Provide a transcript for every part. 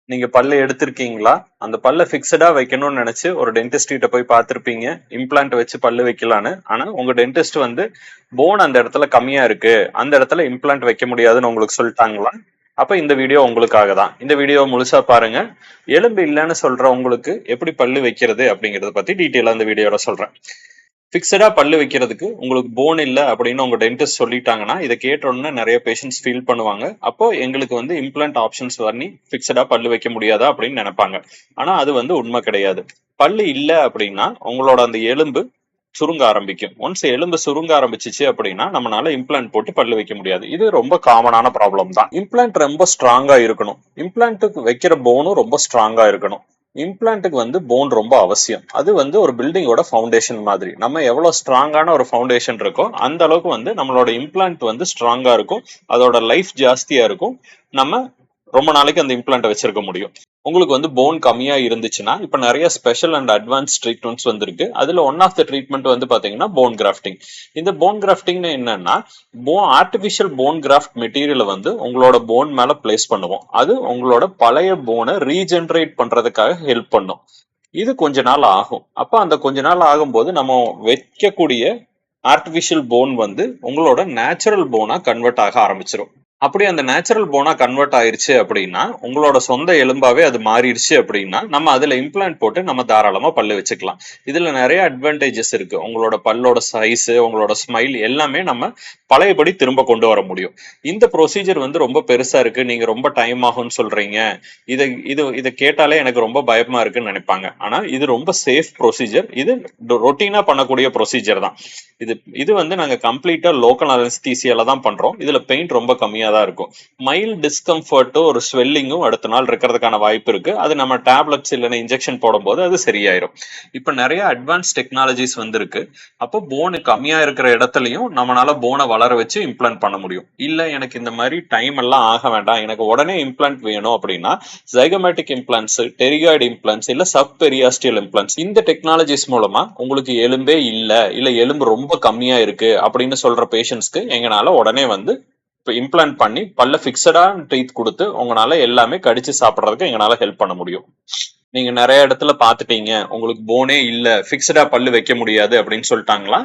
நீங்க பல்லு எடுத்திருக்கீங்களா? அந்த பல்ல ஃபிக்ஸடா வைக்கணும்னு நினைச்சு ஒரு டென்டிஸ்ட் கிட்ட போய் பார்த்திருப்பீங்க. இம்ப்ளான்ட் வச்சு பல்லு வைக்கலான்னு. ஆனா உங்க டென்டிஸ்ட் வந்து போன் அந்த இடத்துல கம்மியா இருக்கு, அந்த இடத்துல இம்ப்ளான்ட் வைக்க முடியாதுன்னு உங்களுக்கு சொல்லிட்டாங்களா? அப்ப இந்த வீடியோ உங்களுக்காக தான். இந்த வீடியோ முழுசா பாருங்க. எலும்பு இல்லைன்னு சொல்ற உங்களுக்கு எப்படி பல்லு வைக்கிறது அப்படிங்கறத பத்தி டீட்டெயிலா இந்த வீடியோல சொல்றேன். ஃபிக்ஸடா பல்லு வைக்கிறதுக்கு உங்களுக்கு போன் இல்ல அப்படின்னு உங்க டென்டிஸ்ட் சொல்லிட்டாங்கன்னா, இதை கேட்ட உடனே நிறைய பேஷண்ட்ஸ் ஃபீல் பண்ணுவாங்க. அப்போ எங்களுக்கு வந்து இம்ப்ளான்ட் ஆப்ஷன்ஸ் பண்ணி ஃபிக்ஸடா பல்லு வைக்க முடியாதா அப்படின்னு நினைப்பாங்க. ஆனா அது வந்து உண்மை கிடையாது. பல்லு இல்ல அப்படின்னா உங்களோட அந்த எலும்பு சுருங்க ஆரம்பிக்கும். ஒன்ஸ் எலும்பு சுருங்க ஆரம்பிச்சிச்சு அப்படின்னா நம்மளால இம்ப்ளான்ட் போட்டு பல்லு வைக்க முடியாது. இது ரொம்ப காமனான ப்ராப்ளம் தான். இம்ப்ளான்ட் ரொம்ப ஸ்ட்ராங்கா இருக்கணும். இம்ப்ளான்ட்டுக்கு வைக்கிற போனும் ரொம்ப ஸ்ட்ராங்கா இருக்கணும். இம்ப்ளான்ட்டுக்கு வந்து போன் ரொம்ப அவசியம். அது வந்து ஒரு பில்டிங்கோட ஃபவுண்டேஷன் மாதிரி. நம்ம எவ்வளவு ஸ்ட்ராங்கான ஒரு ஃபவுண்டேஷன் இருக்கோ அந்த அளவுக்கு வந்து நம்மளோட இம்ப்ளான்ட் வந்து ஸ்ட்ராங்கா இருக்கும். அதோட லைஃப் ஜாஸ்தியா இருக்கும். நம்ம ரொம்ப நாளைக்கு அந்த இம்ப்ளான்ட் வச்சிருக்க முடியும். உங்களுக்கு வந்து போன் கம்மியா இருந்துச்சுன்னா இப்ப நிறைய ஸ்பெஷல் அண்ட் அட்வான்ஸ் ட்ரீட்மெண்ட்ஸ் வந்திருக்கு. அதுல ஒன் ஆஃப் த ட்ரீட்மெண்ட் வந்து பாத்தீங்கன்னா போன் கிராஃப்டிங். இந்த போன் கிராஃப்டிங் என்னன்னா, ஆர்டிபிஷியல் போன் கிராஃப்ட் மெட்டீரியலை வந்து உங்களோட போன் மேல பிளேஸ் பண்ணுவோம். அது உங்களோட பழைய போனை ரீஜெனரேட் பண்றதுக்காக ஹெல்ப் பண்ணும். இது கொஞ்ச நாள் ஆகும். அப்ப அந்த கொஞ்ச நாள் ஆகும்போது நம்ம வைக்கக்கூடிய ஆர்டிபிஷியல் போன் வந்து உங்களோட நேச்சுரல் போனா கன்வெர்ட் ஆக ஆரம்பிச்சிடும். அப்படி அந்த நேச்சுரல் போனா கன்வெர்ட் ஆயிருச்சு அப்படின்னா, உங்களோட சொந்த எலும்பாவே அது மாறிடுச்சு அப்படின்னா, நம்ம அதுல இம்ப்ளான்ட் போட்டு நம்ம தாராளமா பல்லு வச்சுக்கலாம். இதுல நிறைய அட்வான்டேஜஸ் இருக்கு. உங்களோட பல்லோட சைஸ், உங்களோட ஸ்மைல் எல்லாமே நம்ம பழையபடி திரும்ப கொண்டு வர முடியும். இந்த ப்ரொசீஜர் வந்து ரொம்ப பெருசா இருக்கு, நீங்க ரொம்ப டைம் ஆகும்னு சொல்றீங்க, இதை கேட்டாலே எனக்கு ரொம்ப பயமா இருக்குன்னு நினைப்பாங்க. ஆனா இது ரொம்ப சேஃப் ப்ரொசீஜர். இது ரொட்டீனா பண்ணக்கூடிய ப்ரொசீஜர் தான். இது வந்து நாங்க கம்ப்ளீட்டா லோக்கல் அனஸ்தீசியால தான் பண்றோம். இதுல பெயிண்ட் ரொம்ப கம்மியா தான் இருக்கும். மைல்ட் டிஸ்கம்ஃபர்ட்டும் ஒரு ஸ்வெல்லிங்கும் அடுத்த நாள் இருக்கிறதுக்கான வாய்ப்பு இருக்கு. அது நம்ம டேப்லெட்ஸ் இல்லைன்னா இன்ஜெக்ஷன் போடும்போது அது சரியாயிரும். இப்ப நிறைய அட்வான்ஸ் டெக்னாலஜிஸ் வந்திருக்கு. அப்போ போன் கம்மியா இருக்கிற இடத்துலயும் நம்மளால போனை வளர வச்சு இம்ப்ளான்ட் பண்ண முடியும். இல்ல எனக்கு இந்த மாதிரி டைம் எல்லாம் ஆக வேண்டாம், எனக்கு உடனே இம்ப்ளான்ட் வேணும் அப்படின்னா ஜைகோமேட்டிக் இம்ப்ளான்ட்ஸ், டெரிகாய்டு இம்ப்ளான்ட்ஸ் இல்ல சப் பெரியாஸ்டியல் இம்ப்ளான்ட்ஸ், இந்த டெக்னாலஜிஸ் மூலமா உங்களுக்கு எலும்பே இல்ல எலும்பு ரொம்ப கம்மியா இருக்கு அப்படின்னு சொல்ற பேஷண்ட்ஸ்க்கு எங்கனால உடனே வந்து இம்ப்ளான்ட் பண்ணி பல்ல பிக்சடா டீத் கொடுத்து உங்களால எல்லாமே கடிச்சு சாப்பிடறதுக்கு எங்களால ஹெல்ப் பண்ண முடியும். நீங்க நிறைய இடத்துல பாத்துட்டீங்க, உங்களுக்கு போனே இல்ல, பிக்சடா பல்லு வைக்க முடியாது அப்படின்னு சொல்லிட்டாங்களா?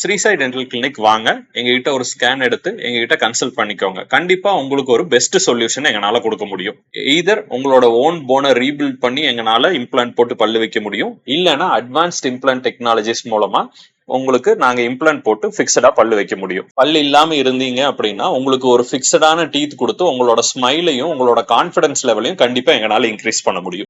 ஸ்ரீசாய் டென்டல் கிளினிக் வாங்க, எங்ககிட்ட ஒரு ஸ்கேன் எடுத்து எங்ககிட்ட கன்சல்ட் பண்ணிக்கோங்க. கண்டிப்பா உங்களுக்கு ஒரு பெஸ்ட் சொல்யூஷன் எங்களால கொடுக்க முடியும். எய்தர் உங்களோட ஓன் போனை ரீபில்ட் பண்ணி எங்களால இம்ப்ளான்ட் போட்டு பல்லு வைக்க முடியும், இல்லைன்னா அட்வான்ஸ்ட் இம்ப்ளான்ட் டெக்னாலஜிஸ் மூலமா உங்களுக்கு நாங்க இம்ப்ளான்ட் போட்டு பிக்சடா பல்லு வைக்க முடியும். பல்லு இல்லாம இருந்தீங்க அப்படின்னா உங்களுக்கு ஒரு பிக்சடான டீத் கொடுத்து உங்களோட ஸ்மைலையும் உங்களோட கான்பிடன்ஸ் லெவலையும் கண்டிப்பா எங்களால இன்க்ரீஸ் பண்ண முடியும்.